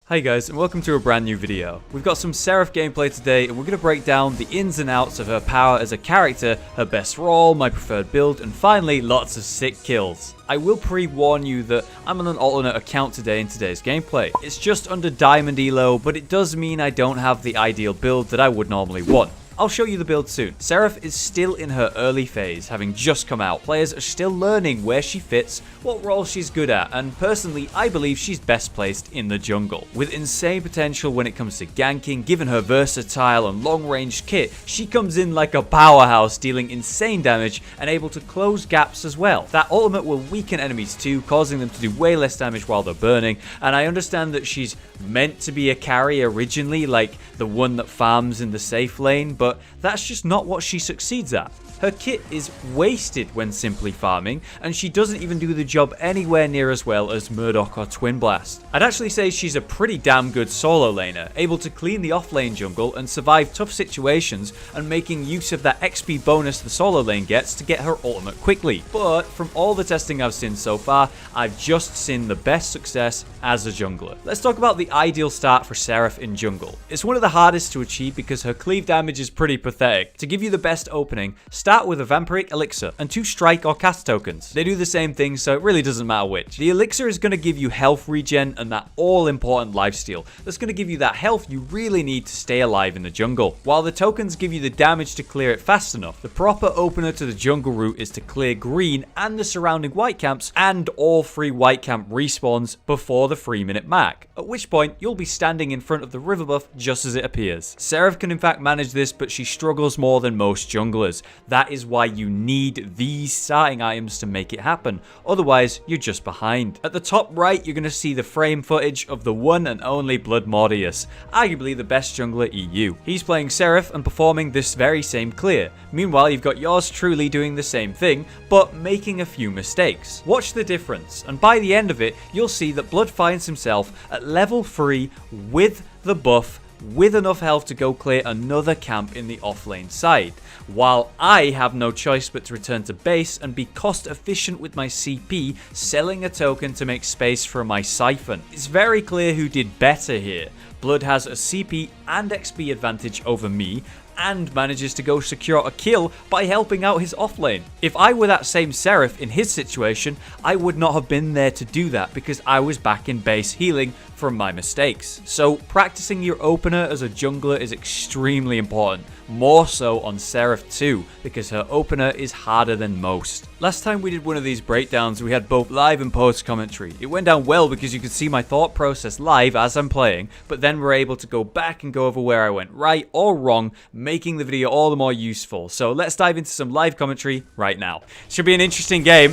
Hi guys, and welcome to a brand new video. We've got some Serif gameplay today, and we're going to break down the ins and outs of her power as a character, her best role, my preferred build, and finally, lots of sick kills. I will pre-warn you that I'm on an alternate account today in today's gameplay. It's just under Diamond Elo, but it does mean I don't have the ideal build that I would normally want. I'll show you the build soon. Serath is still in her early phase, having just come out. Players are still learning where she fits, what role she's good at, and personally, I believe she's best placed in the jungle. With insane potential when it comes to ganking, given her versatile and long-range kit, she comes in like a powerhouse, dealing insane damage and able to close gaps as well. That ultimate will weaken enemies too, causing them to do way less damage while they're burning, and I understand that she's meant to be a carry originally, like the one that farms in the safe lane, but that's just not what she succeeds at. Her kit is wasted when simply farming, and she doesn't even do the job anywhere near as well as Murdoch or Twin Blast. I'd actually say she's a pretty damn good solo laner, able to clean the off-lane jungle and survive tough situations, and making use of that XP bonus the solo lane gets to get her ultimate quickly. But from all the testing I've seen so far, I've just seen the best success as a jungler. Let's talk about the ideal start for Serath in jungle. It's one of the hardest to achieve because her cleave damage is pretty pathetic. To give you the best opening, start with a vampiric elixir and 2 strike or cast tokens. They do the same thing, so it really doesn't matter which. The elixir is going to give you health regen and that all-important lifesteal that's going to give you that health you really need to stay alive in the jungle. While the tokens give you the damage to clear it fast enough, the proper opener to the jungle route is to clear green and the surrounding white camps and all 3 white camp respawns before the 3-minute mark, at which point you'll be standing in front of the river buff just as it appears. Serath can in fact manage this, but she struggles more than most junglers. That is why you need these starting items to make it happen, otherwise you're just behind. At the top right, you're going to see the frame footage of the one and only Bloodmordius, arguably the best jungler EU. He's playing Serif and performing this very same clear. Meanwhile, you've got yours truly doing the same thing, but making a few mistakes. Watch the difference, and by the end of it, you'll see that Blood finds himself at level 3 with the buff, with enough health to go clear another camp in the offlane side, while I have no choice but to return to base and be cost efficient with my CP, selling a token to make space for my siphon. It's very clear who did better here. Blood has a CP and XP advantage over me, and manages to go secure a kill by helping out his offlane. If I were that same Serif in his situation, I would not have been there to do that because I was back in base healing from my mistakes. So practicing your opener as a jungler is extremely important, more so on Serath too, because her opener is harder than most. Last time we did one of these breakdowns, we had both live and post commentary. It went down well because you could see my thought process live as I'm playing, but then we're able to go back and go over where I went right or wrong, making the video all the more useful. So let's dive into some live commentary right now. Should be an interesting game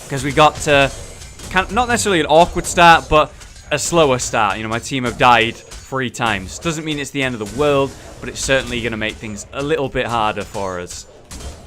because we got not necessarily an awkward start, but a slower start. You know, my team have died 3 times. Doesn't mean it's the end of the world, but it's certainly going to make things a little bit harder for us.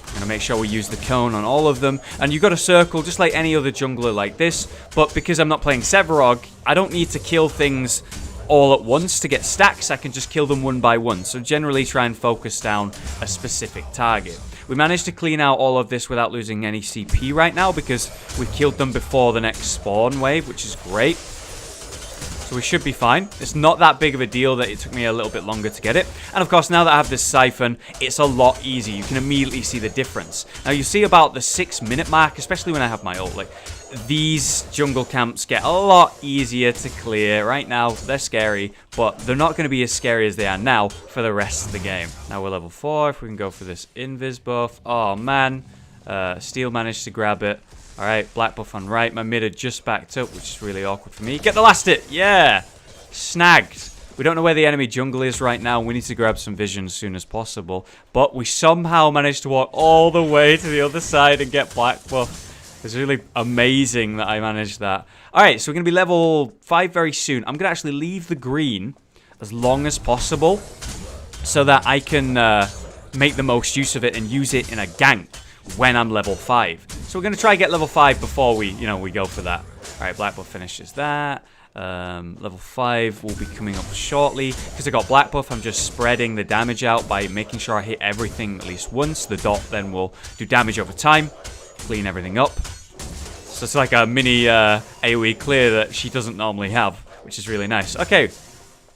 I'm going to make sure we use the cone on all of them. And you've got a circle just like any other jungler like this, but because I'm not playing Severog, I don't need to kill things all at once to get stacks. I can just kill them one by one. So generally try and focus down a specific target. We managed to clean out all of this without losing any CP right now because we killed them before the next spawn wave, which is great. So we should be fine. It's not that big of a deal that it took me a little bit longer to get it. And of course, now that I have this siphon, it's a lot easier. You can immediately see the difference. Now you see about the 6-minute mark, especially when I have my ult, like these jungle camps get a lot easier to clear. Right now, they're scary, but they're not going to be as scary as they are now for the rest of the game. Now we're level 4. If we can go for this invis buff. Oh man, Steel managed to grab it. Alright, black buff on right. My mid are just backed up, which is really awkward for me. Get the last hit! Yeah! Snagged. We don't know where the enemy jungle is right now. We need to grab some vision as soon as possible. But we somehow managed to walk all the way to the other side and get black buff. It's really amazing that I managed that. Alright, so we're going to be level 5 very soon. I'm going to actually leave the green as long as possible so that I can make the most use of it and use it in a gank when I'm level 5. So we're going to try and get level 5 before we go for that. Alright, black buff finishes that. Level 5 will be coming up shortly. Because I got black buff, I'm just spreading the damage out by making sure I hit everything at least once. The dot then will do damage over time. Clean everything up. So it's like a mini AoE clear that she doesn't normally have. which is really nice. Okay,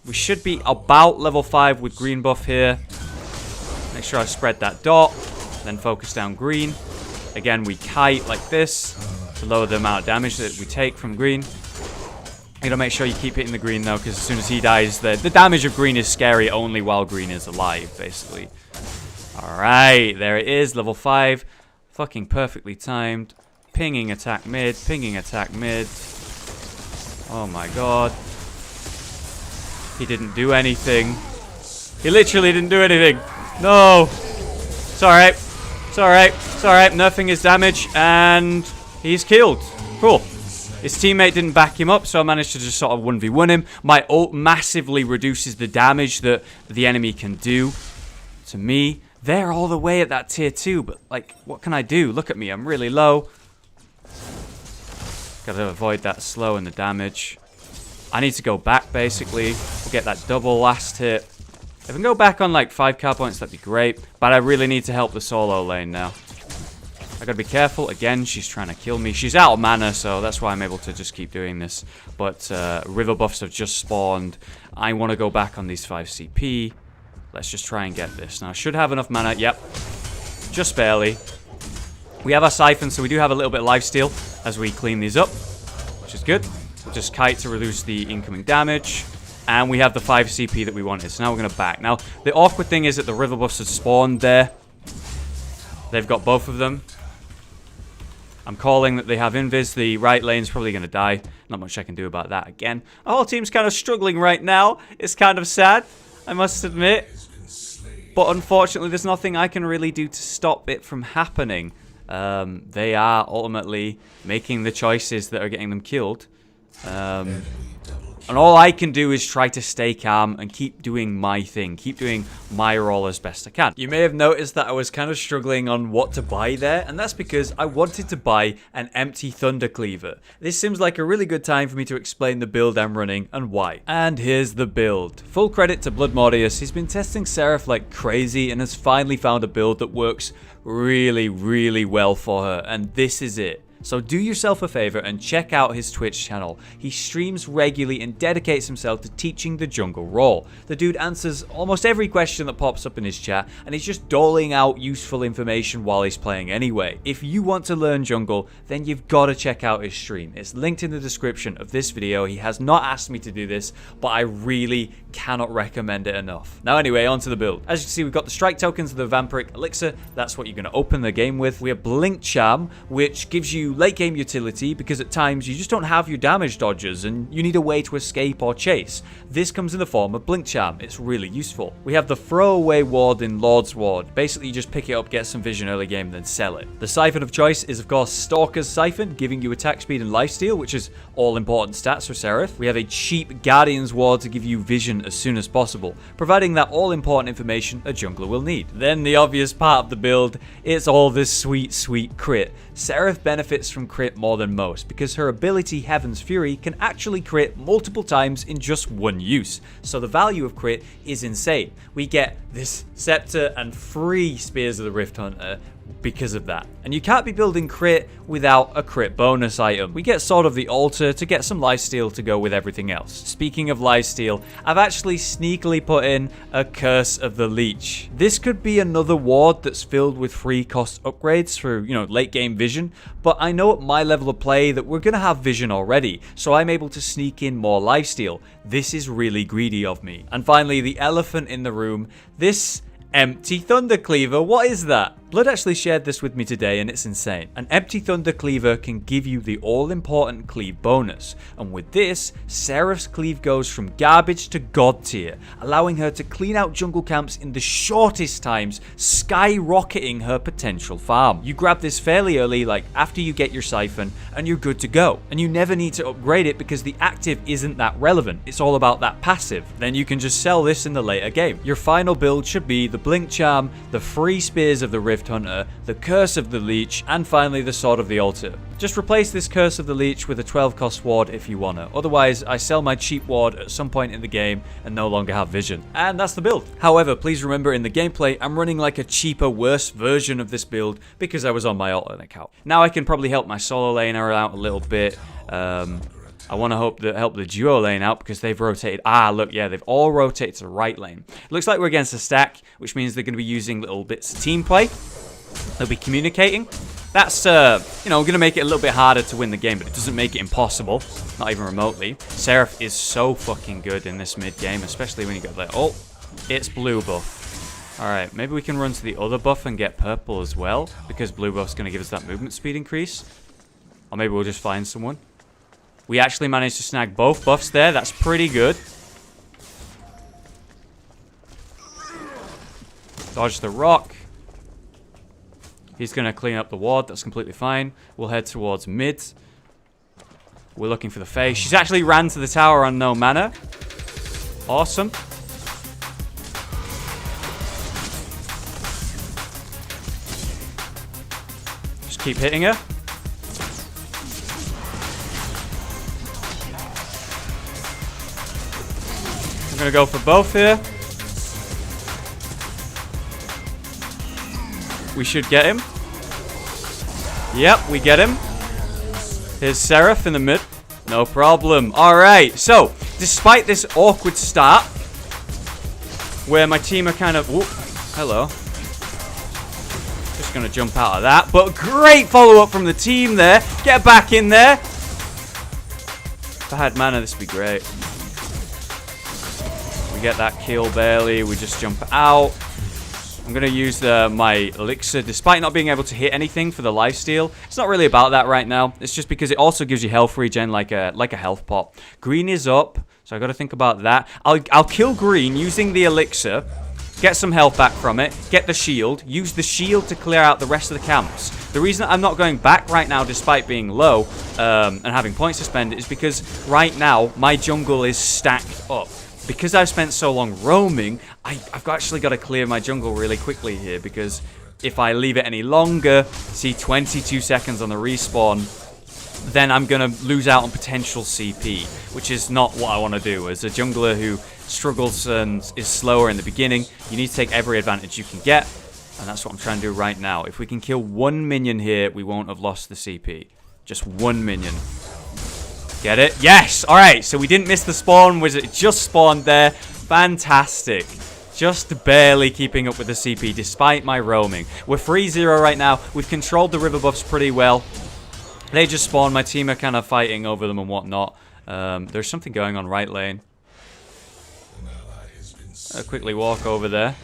we should be about level 5 with green buff here. Make sure I spread that dot, then focus down green. Again, we kite like this to lower the amount of damage that we take from green. You gotta make sure you keep hitting the green though, because as soon as he dies, the damage of green is scary only while green is alive, basically. Alright, there it is, level 5. Fucking perfectly timed. Pinging attack mid, pinging attack mid. Oh my god. He didn't do anything. He literally didn't do anything. No. It's alright. It's alright. It's alright. Nerfing his damage, and he's killed. Cool. His teammate didn't back him up, so I managed to just sort of 1v1 him. My ult massively reduces the damage that the enemy can do to me. They're all the way at that tier 2, but, like, what can I do? Look at me, I'm really low. Gotta avoid that slow and the damage. I need to go back, basically. We'll get that double last hit. If I can go back on, like, 5 car points, that'd be great. But I really need to help the solo lane now. I gotta be careful. Again, she's trying to kill me. She's out of mana, so that's why I'm able to just keep doing this. But river buffs have just spawned. I want to go back on these 5 CP. Let's just try and get this. Now, I should have enough mana. Yep. Just barely. We have our siphon, so we do have a little bit of lifesteal as we clean these up, which is good. We'll just kite to reduce the incoming damage. And we have the 5 CP that we wanted, so now we're going to back. Now, the awkward thing is that the river buffs have spawned there. They've got both of them. I'm calling that they have invis. The right lane's probably going to die. Not much I can do about that again. Our whole team's kind of struggling right now. It's kind of sad, I must admit. But unfortunately, there's nothing I can really do to stop it from happening. They are ultimately making the choices that are getting them killed. And all I can do is try to stay calm and keep doing my thing. Keep doing my role as best I can. You may have noticed that I was kind of struggling on what to buy there. And that's because I wanted to buy an empty Thunder Cleaver. This seems like a really good time for me to explain the build I'm running and why. And here's the build. Full credit to Bloodmordius. He's been testing Serif like crazy and has finally found a build that works really, really well for her. And this is it. So do yourself a favor and check out his Twitch channel. He streams regularly and dedicates himself to teaching the jungle role. The dude answers almost every question that pops up in his chat, and he's just doling out useful information while he's playing anyway. If you want to learn jungle, then you've got to check out his stream. It's linked in the description of this video. He has not asked me to do this, but I really cannot recommend it enough. Now anyway, on to the build. As you can see, we've got the strike tokens of the Vampiric Elixir. That's what you're going to open the game with. We have Blink Charm, which gives you late game utility because at times you just don't have your damage dodgers and you need a way to escape or chase. This comes in the form of Blink Charm. It's really useful. We have the throwaway ward in Lord's Ward. Basically, you just pick it up, get some vision early game, then sell it. The siphon of choice is, of course, Stalker's Siphon, giving you attack speed and lifesteal, which is all important stats for Serif. We have a cheap Guardian's Ward to give you vision as soon as possible, providing that all important information a jungler will need. Then the obvious part of the build, it's all this sweet, sweet crit. Serif benefits from crit more than most because her ability Heaven's Fury can actually crit multiple times in just one use. So the value of crit is insane. We get this scepter and 3 Spears of the Rift Hunter because of that. And you can't be building crit without a crit bonus item. We get Sword of the Altar to get some lifesteal to go with everything else. Speaking of lifesteal, I've actually sneakily put in a Curse of the Leech. This could be another ward that's filled with free cost upgrades for, late game vision, but I know at my level of play that we're gonna have vision already, so I'm able to sneak in more lifesteal. This is really greedy of me. And finally, the elephant in the room. This empty Thunder Cleaver, what is that? Blood actually shared this with me today and it's insane. An empty Thunder Cleaver can give you the all-important cleave bonus. And with this, Serif's cleave goes from garbage to god tier, allowing her to clean out jungle camps in the shortest times, skyrocketing her potential farm. You grab this fairly early, like after you get your siphon, and you're good to go. And you never need to upgrade it because the active isn't that relevant. It's all about that passive. Then you can just sell this in the later game. Your final build should be the Blink Charm, the 3 Spears of the Rift Hunter, the Curse of the Leech, and finally the Sword of the Altar. Just replace this Curse of the Leech with a 12 cost ward if you wanna. Otherwise, I sell my cheap ward at some point in the game and no longer have vision. And that's the build. However, please remember in the gameplay, I'm running like a cheaper, worse version of this build because I was on my alternate account. Now I can probably help my solo laner out a little bit. I want to help the duo lane out because they've rotated. Ah, look, yeah, they've all rotated to the right lane. It looks like we're against a stack, which means they're going to be using little bits of team play. They'll be communicating. That's, you know, going to make it a little bit harder to win the game, but it doesn't make it impossible. Not even remotely. Serif is so fucking good in this mid game, especially when you get there. Oh, it's blue buff. Alright, maybe we can run to the other buff and get purple as well, because blue buff's going to give us that movement speed increase. Or maybe we'll just find someone. We actually managed to snag both buffs there. That's pretty good. Dodge the rock. He's going to clean up the ward. That's completely fine. We'll head towards mid. We're looking for the Fae. She's actually ran to the tower on no mana. Awesome. Just keep hitting her. I'm going to go for both here. We should get him. Yep, we get him. Here's Serath in the mid. No problem. Alright, so, despite this awkward start, where my team are kind of... Whoop, hello. Just going to jump out of that. But great follow-up from the team there. Get back in there. If I had mana, this would be great. We get that kill barely. We just jump out. I'm going to use my elixir, despite not being able to hit anything for the lifesteal. It's not really about that right now. It's just because it also gives you health regen like a health pot. Green is up, so I got to think about that. I'll kill green using the elixir, get some health back from it, get the shield, use the shield to clear out the rest of the camps. The reason I'm not going back right now, despite being low and having points to spend, is because right now my jungle is stacked up. Because I've spent so long roaming, I've actually got to clear my jungle really quickly here, because if I leave it any longer, see 22 seconds on the respawn, then I'm going to lose out on potential CP, which is not what I want to do. As a jungler who struggles and is slower in the beginning, you need to take every advantage you can get, and that's what I'm trying to do right now. If we can kill one minion here, we won't have lost the CP. Just one minion. Get it? Yes! Alright, so we didn't miss the spawn. Wizard just spawned there. Fantastic. Just barely keeping up with the CP despite my roaming. We're 3-0 right now. We've controlled the river buffs pretty well. They just spawned. My team are kind of fighting over them and whatnot. There's something going on right lane. I'll quickly walk over there.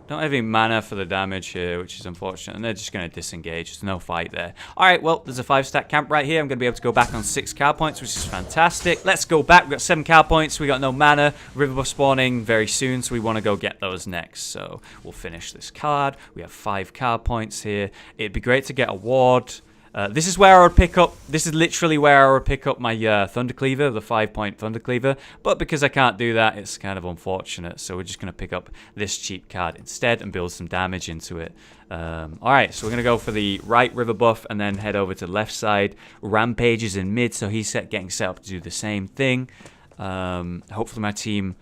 Don't have any mana for the damage here, which is unfortunate. And they're just going to disengage. There's no fight there. Alright, well, there's a 5-stack camp right here. I'm going to be able to go back on 6 cow points, which is fantastic. Let's go back. We've got 7 cow points. We got no mana. River buff spawning very soon, so we want to go get those next. So we'll finish this card. We have 5 cow points here. It'd be great to get a ward. This is where I would pick up, this is literally where I would pick up my Thunder Cleaver, the 5-point Thunder Cleaver, but because I can't do that, it's kind of unfortunate, so we're just going to pick up this cheap card instead and build some damage into it. Alright, so we're going to go for the right river buff and then head over to the left side. Rampage is in mid, so he's getting set up to do the same thing. Hopefully my team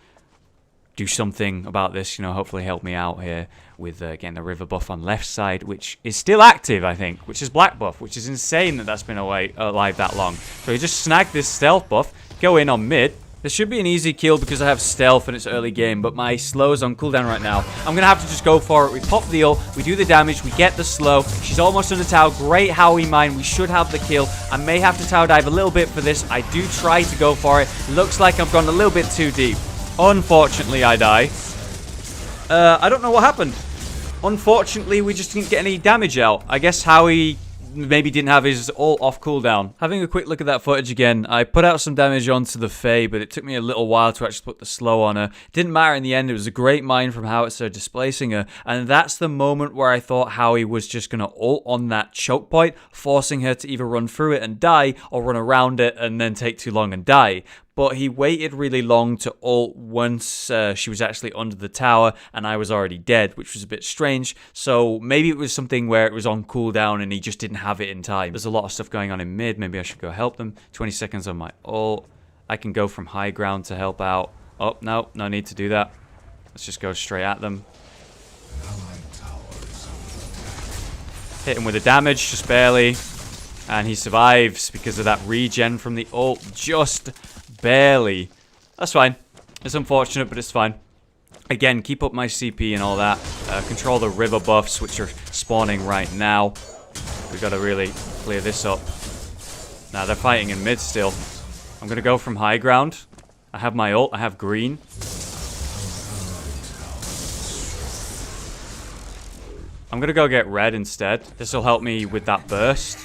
do something about this, you know, hopefully help me out here with getting the river buff on left side, which is still active, I think, which is black buff, which is insane that that's been alive that long. So we just snag this stealth buff, go in on mid. This should be an easy kill because I have stealth and it's early game, but my slow is on cooldown right now. I'm going to have to just go for it. We pop the ult, we do the damage, we get the slow. She's almost on the tower. Great Howie mine. We should have the kill. I may have to tower dive a little bit for this. I do try to go for it. Looks like I've gone a little bit too deep. Unfortunately, I die. I don't know what happened. Unfortunately, we just didn't get any damage out. I guess Howie maybe didn't have his ult off cooldown. Having a quick look at that footage again, I put out some damage onto the Fae, but it took me a little while to actually put the slow on her. Didn't matter in the end. It was a great mine from Howitzer displacing her, and that's the moment where I thought Howie was just going to ult on that choke point, forcing her to either run through it and die, or run around it and then take too long and die. But he waited really long to ult once she was actually under the tower and I was already dead, which was a bit strange. So maybe it was something where it was on cooldown and he just didn't have it in time. There's a lot of stuff going on in mid. Maybe I should go help them. 20 seconds on my ult. I can go from high ground to help out. Oh, no, no need to do that. Let's just go straight at them. Hit him with the damage, just barely. And he survives because of that regen from the ult. Just barely. That's fine. It's unfortunate, but it's fine. Again, keep up my CP and all that. Control the river buffs, which are spawning right now. We've got to really clear this up. Nah, they're fighting in mid still. I'm going to go from high ground. I have my ult. I have green. I'm going to go get red instead. This will help me with that burst.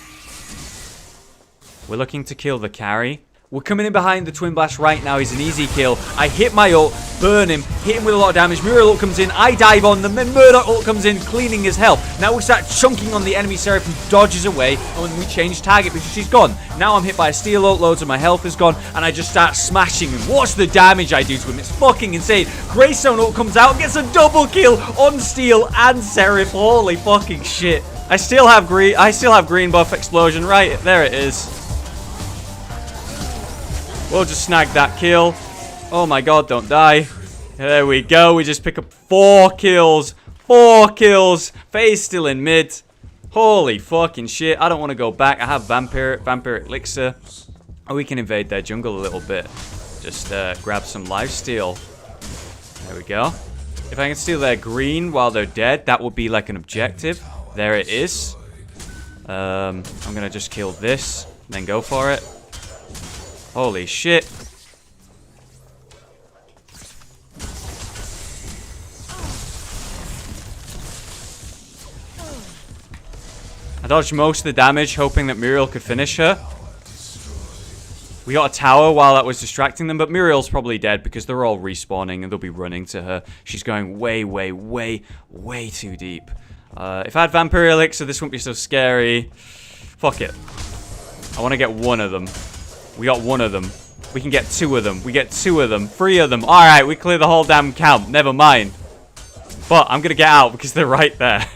We're looking to kill the carry. We're coming in behind the Twin Blast right now. He's an easy kill. I hit my ult, burn him, hit him with a lot of damage. Muriel ult comes in, I dive on them, then Murdoch ult comes in, cleaning his health. Now we start chunking on the enemy Serif who dodges away, and when we change target because she's gone. Now I'm hit by a steel ult, loads of my health is gone, and I just start smashing him. Watch the damage I do to him. It's fucking insane. Greystone ult comes out, gets a double kill on steel and Serif. Holy fucking shit. I still have green buff explosion. Right, there it is. We'll just snag that kill. Oh my god, don't die. There we go. We just pick up 4 kills. 4 kills. FaZe still in mid. Holy fucking shit. I don't want to go back. I have Vampire Elixir. Oh, we can invade their jungle a little bit. Just grab some lifesteal. There we go. If I can steal their green while they're dead, that would be like an objective. There it is. I'm going to just kill this. And then go for it. Holy shit. I dodged most of the damage, hoping that Muriel could finish her. We got a tower while that was distracting them, but Muriel's probably dead because they're all respawning and they'll be running to her. She's going way, way, way, way too deep. If I had Vampire Elixir, this wouldn't be so scary. Fuck it. I want to get one of them. We got one of them. We can get 2 of them. We get 2 of them. 3 of them. Alright, we clear the whole damn camp. Never mind. But I'm going to get out because they're right there.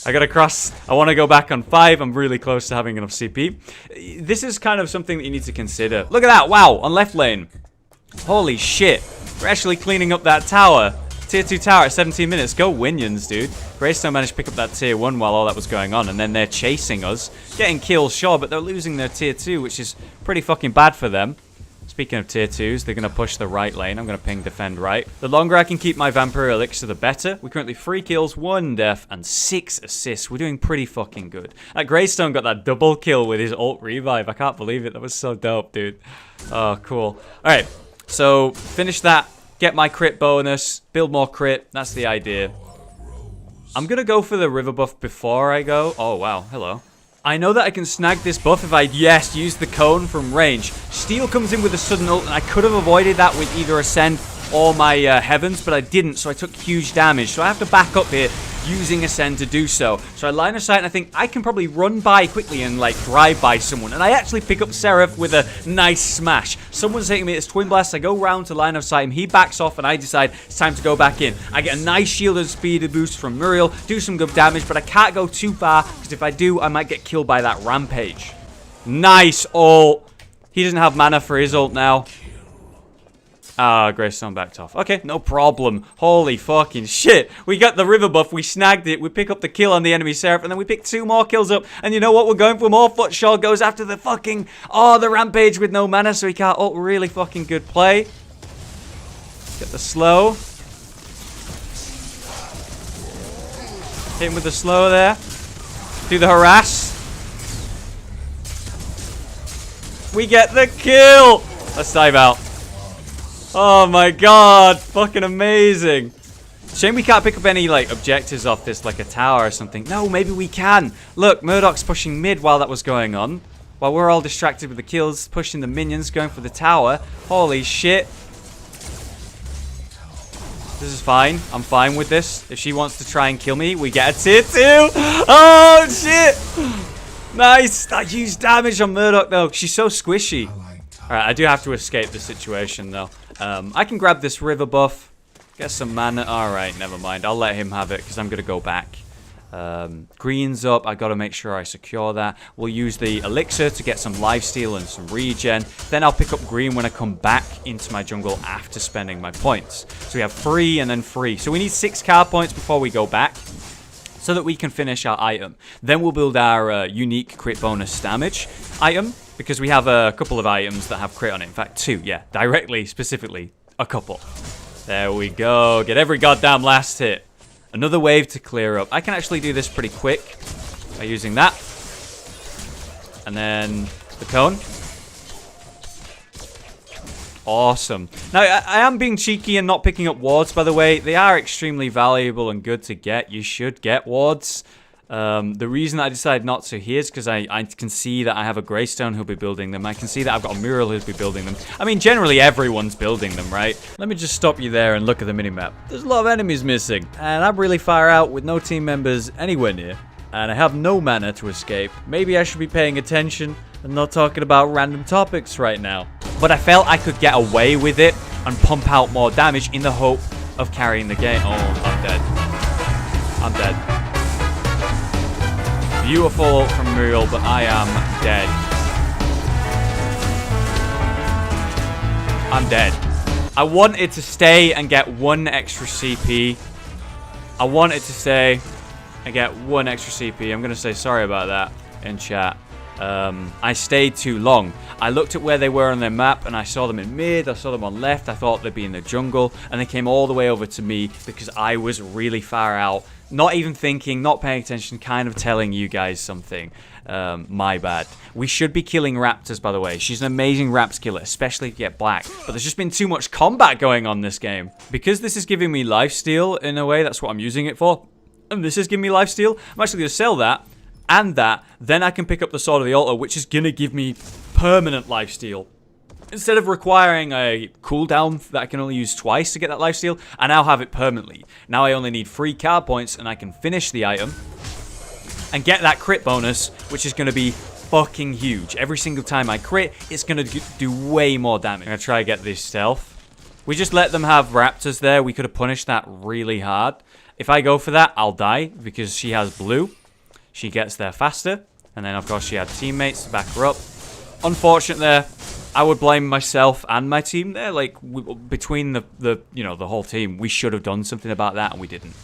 I got to cross. I want to go back on 5. I'm really close to having enough CP. This is kind of something that you need to consider. Look at that. Wow. On left lane. Holy shit. We're actually cleaning up that tower. Tier 2 tower at 17 minutes. Go Winions, dude. Greystone managed to pick up that tier 1 while all that was going on. And then they're chasing us. Getting kills, sure, but they're losing their tier 2, which is pretty fucking bad for them. Speaking of tier 2s, they're going to push the right lane. I'm going to ping defend right. The longer I can keep my Vampire Elixir, the better. We're currently 3 kills, 1 death, and 6 assists. We're doing pretty fucking good. That Greystone got that double kill with his ult revive. I can't believe it. That was so dope, dude. Oh, cool. Alright, so finish that. Get my crit bonus, build more crit. That's the idea. I'm going to go for the river buff before I go. Oh, wow. Hello. I know that I can snag this buff if I, yes, use the cone from range. Steel comes in with a sudden ult, and I could have avoided that with either Ascend or my Heavens, but I didn't, so I took huge damage. So I have to back up here using Ascend to do so. So I line of sight, and I think I can probably run by quickly and, like, drive by someone. And I actually pick up Serif with a nice smash. Someone's hitting me, it's Twin Blast. I go round to line of sight him. He backs off, and I decide it's time to go back in. I get a nice shield and speed boost from Muriel, do some good damage, but I can't go too far, because if I do, I might get killed by that Rampage. Nice ult. He doesn't have mana for his ult now. Ah, Greystone backed off. Okay, no problem. Holy fucking shit. We got the river buff. We snagged it. We pick up the kill on the enemy Serif, and then we pick 2 more kills up. And you know what? We're going for more. Footshaw goes after the fucking... Oh, the Rampage with no mana, so he can't ult. Really fucking good play. Get the slow. Hit him with the slow there. Do the harass. We get the kill. Let's dive out. Oh my god, fucking amazing. Shame we can't pick up any, like, objectives off this, like a tower or something. No, maybe we can. Look, Murdoch's pushing mid while that was going on. While we're all distracted with the kills, pushing the minions, going for the tower. Holy shit. This is fine. I'm fine with this. If she wants to try and kill me, we get a tier 2. Oh, shit. Nice. That huge damage on Murdoch, though. She's so squishy. Alright, I do have to escape the situation, though. I can grab this river buff. Get some mana. Alright, never mind. I'll let him have it, because I'm going to go back. Green's up. I got to make sure I secure that. We'll use the elixir to get some lifesteal and some regen. Then I'll pick up green when I come back into my jungle after spending my points. So we have 3 and then 3. So we need 6 card points before we go back. so that we can finish our item. Then we'll build our unique crit bonus damage item, because we have a couple of items that have crit on it. In fact, 2, yeah, directly, specifically, a couple. There we go. Get every goddamn last hit. Another wave to clear up. I can actually do this pretty quick by using that. And then the cone. Awesome. Now, I am being cheeky and not picking up wards, by the way. They are extremely valuable and good to get. You should get wards. The reason I decided not to here is because I can see that I have a Greystone who'll be building them. I can see that I've got a Mural who'll be building them. I mean, generally everyone's building them, right? Let me just stop you there and look at the minimap. There's a lot of enemies missing, and I'm really far out with no team members anywhere near. And I have no mana to escape. Maybe I should be paying attention and not talking about random topics right now. But I felt I could get away with it and pump out more damage in the hope of carrying the game. Oh, I'm dead. I'm dead. Beautiful from Muriel, but I am dead. I'm dead. I wanted to stay and get 1 extra CP. I wanted to stay and get 1 extra CP. I'm going to say sorry about that in chat. I stayed too long. I looked at where they were on their map, and I saw them in mid, I saw them on left, I thought they'd be in the jungle, and they came all the way over to me because I was really far out. Not even thinking, not paying attention, kind of telling you guys something. My bad. We should be killing raptors, by the way. She's an amazing rapt killer, especially if you get black. But there's just been too much combat going on this game. Because this is giving me lifesteal, in a way, that's what I'm using it for. And this is giving me lifesteal. I'm actually going to sell that. And that, then I can pick up the Sword of the Altar, which is going to give me permanent lifesteal. Instead of requiring a cooldown that I can only use twice to get that lifesteal, I now have it permanently. Now I only need 3 card points, and I can finish the item and get that crit bonus, which is going to be fucking huge. Every single time I crit, it's going to do way more damage. I'm going to try to get this stealth. We just let them have raptors there. We could have punished that really hard. If I go for that, I'll die because she has blue. She gets there faster, and then of course she had teammates to back her up. Unfortunate there. I would blame myself and my team there. Like between the whole team, we should have done something about that, and we didn't.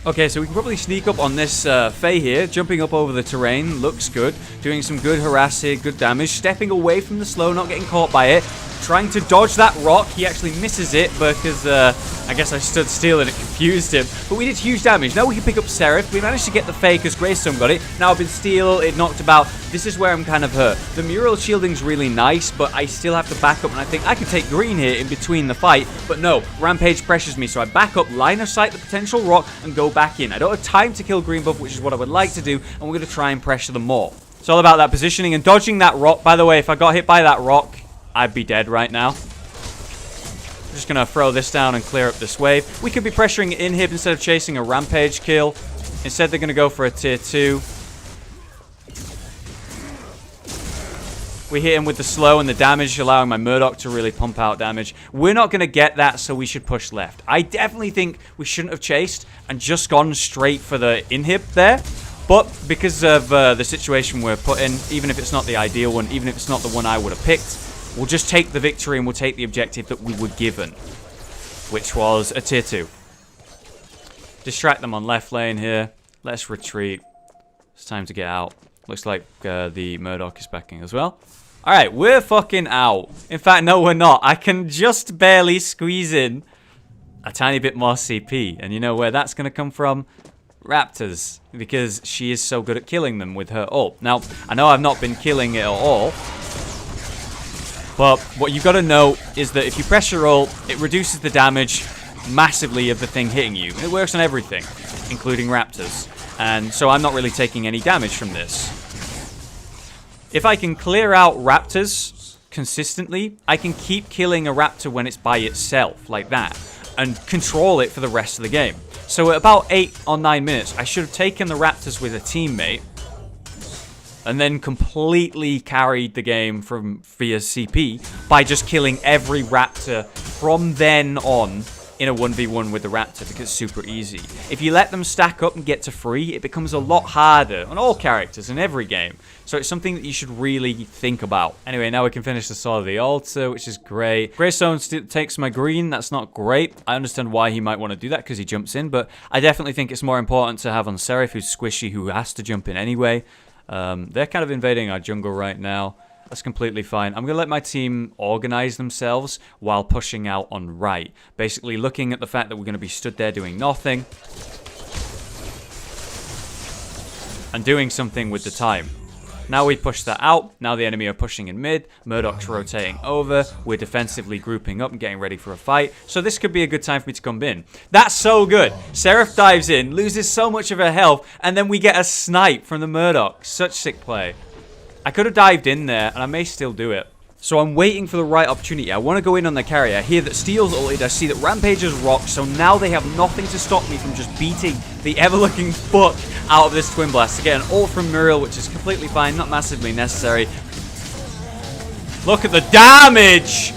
Okay, so we can probably sneak up on this Fae here, jumping up over the terrain. Looks good, doing some good harass here, good damage, stepping away from the slow, not getting caught by it. Trying to dodge that rock. He actually misses it because I guess I stood still and it confused him. But we did huge damage. Now we can pick up Serif. We managed to get the Fae because Greystone got it. Now I've been steal. It knocked about. This is where I'm kind of hurt. The mural shielding's really nice, but I still have to back up. And I think I could take green here in between the fight. But no, Rampage pressures me. So I back up, line of sight the potential rock, and go back in. I don't have time to kill green buff, which is what I would like to do. And we're going to try and pressure them more. It's all about that positioning and dodging that rock. By the way, if I got hit by that rock, I'd be dead right now. I'm just going to throw this down and clear up this wave. We could be pressuring inhib instead of chasing a rampage kill. Instead, they're going to go for a tier 2. We hit him with the slow and the damage, allowing my Murdoch to really pump out damage. We're not going to get that, so we should push left. I definitely think we shouldn't have chased and just gone straight for the inhib there. But because of the situation we're put in, even if it's not the ideal one, even if it's not the one I would have picked, we'll just take the victory and we'll take the objective that we were given, which was a tier 2. Distract them on left lane here. Let's retreat. It's time to get out. Looks like the Murdoch is backing as well. Alright, we're fucking out. In fact, no, we're not. I can just barely squeeze in a tiny bit more CP. And you know where that's going to come from? Raptors. Because she is so good at killing them with her ult. Now, I know I've not been killing it at all. But what you've got to know is that if you press your ult, it reduces the damage massively of the thing hitting you. And it works on everything, including raptors. And so I'm not really taking any damage from this. If I can clear out raptors consistently, I can keep killing a raptor when it's by itself, like that, and control it for the rest of the game. So at about 8 or 9 minutes, I should have taken the raptors with a teammate, and then completely carried the game from via CP by just killing every raptor from then on in a 1v1 with the Raptor because it's super easy. If you let them stack up and get to 3, it becomes a lot harder on all characters in every game. So it's something that you should really think about. Anyway, now we can finish the Sword of the Altar, which is great. Greystone takes my green. That's not great. I understand why he might want to do that because he jumps in, but I definitely think it's more important to have on Serif, who's squishy, who has to jump in anyway. They're kind of invading our jungle right now. That's completely fine. I'm going to let my team organize themselves while pushing out on right. Basically looking at the fact that we're going to be stood there doing nothing. And doing something with the time. Now we push that out. Now the enemy are pushing in mid. Murdoch's rotating over. We're defensively grouping up and getting ready for a fight. So this could be a good time for me to come in. That's so good. Seraph dives in, loses so much of her health, and then we get a snipe from the Murdoch. Such sick play. I could have dived in there, and I may still do it. So I'm waiting for the right opportunity. I want to go in on the carry. I hear that Steel's ulted. I see that Rampage has rocked. So now they have nothing to stop me from just beating the ever-looking fuck out of this Twin Blast. To get an ult from Muriel, which is completely fine. Not massively necessary. Look at the damage!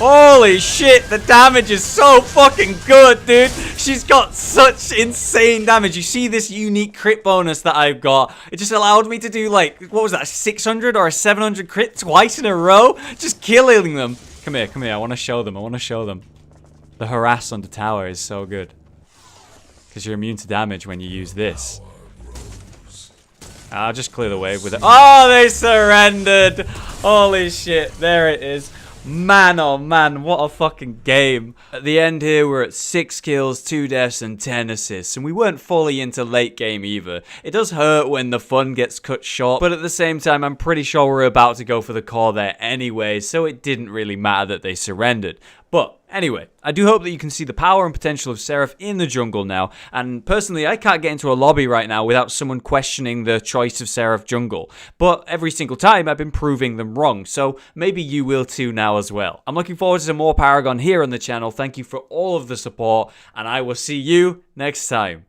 Holy shit, the damage is so fucking good, dude. She's got such insane damage. You see this unique crit bonus that I've got. It just allowed me to do, like, what was that, a 600 or a 700 crit twice in a row? Just killing them. Come here, come here. I want to show them. I want to show them. The harass on the tower is so good. Because you're immune to damage when you use this. I'll just clear the wave with it. Oh, they surrendered. Holy shit. There it is. Man, oh man, what a fucking game. At the end here, we're at 6 kills, 2 deaths, and 10 assists. And we weren't fully into late game either. It does hurt when the fun gets cut short, but at the same time, I'm pretty sure we're about to go for the core there anyway, so it didn't really matter that they surrendered. But anyway, I do hope that you can see the power and potential of Seraph in the jungle now. And personally, I can't get into a lobby right now without someone questioning the choice of Seraph jungle. But every single time, I've been proving them wrong. So maybe you will too now as well. I'm looking forward to some more Paragon here on the channel. Thank you for all of the support, and I will see you next time.